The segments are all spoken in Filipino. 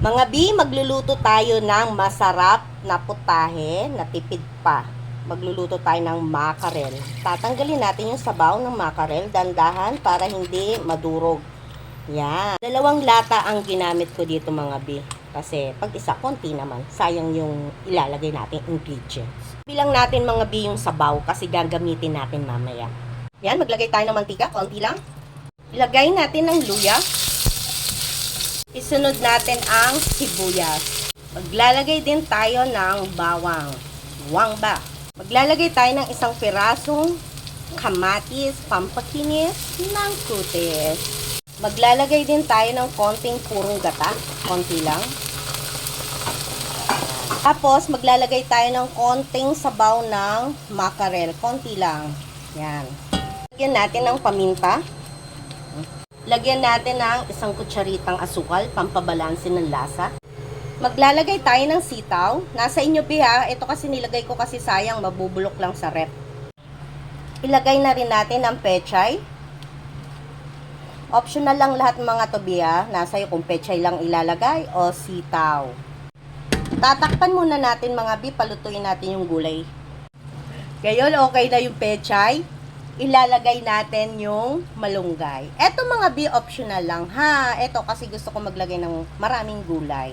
Mga B, magluluto tayo ng masarap na putahe na tipid pa. Magluluto tayo ng mackerel. Tatanggalin natin yung sabaw ng mackerel, dandahan para hindi madurog. Yan. 2 lata ang ginamit ko dito mga B. Kasi pag isa, konti naman. Sayang yung ilalagay natin ingredients. Bilang natin mga B yung sabaw kasi gagamitin natin mamaya. Yan, maglagay tayo ng mantika, konti lang. Ilagay natin ng luya. Isunod natin ang sibuyas. Maglalagay din tayo ng bawang. Wangba. Maglalagay tayo ng 1 pirasong kamatis, pampakinis ng kutis. Maglalagay din tayo ng konting purong gata. Konti lang. Tapos, maglalagay tayo ng konting sabaw ng mackerel. Konti lang. Yan. Lagyan natin ng paminta. Lagyan natin ng 1 kutsaritang asukal, pampabalanse ng lasa. Maglalagay tayo ng sitaw. Nasa inyo ha, ito kasi nilagay ko kasi sayang, mabubulok lang sa rep. Ilagay na rin natin ang pechay. Optional lang lahat mga to ha. Nasa iyo kung pechay lang ilalagay o sitaw. Tatakpan muna natin mga palutuin natin yung gulay. Ngayon, okay na yung pechay. Ilalagay natin yung malunggay. Eto mga optional lang ha. Eto kasi gusto ko maglagay ng maraming gulay.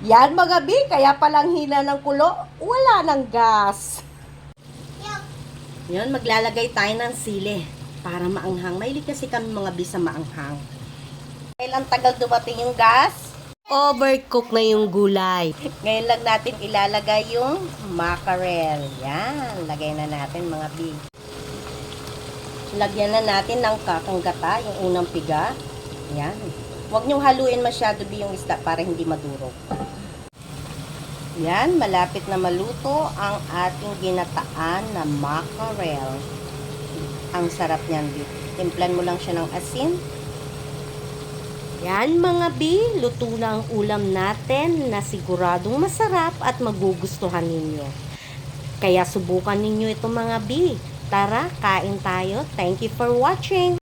Yan mga kaya palang hina ng kulo, wala ng gas. Yan, maglalagay tayo ng sili para maanghang. Mahilig kasi kami mga sa maanghang. Dahil ang tagal dumating yung gas, overcook na yung gulay. Ngayon lang natin ilalagay yung mackerel. Yan, lagay na natin mga Lagyan na natin ng kakang gata, yung unang piga. Yan. Huwag nyong haluin masyado yung isda para hindi madurog. Yan, malapit na maluto ang ating ginataan na mackerel. Ang sarap niyan, Timplan mo lang siya ng asin. Yan mga luto na ang ulam natin na siguradong masarap at magugustuhan ninyo. Kaya subukan ninyo ito mga Tara, kain tayo. Thank you for watching.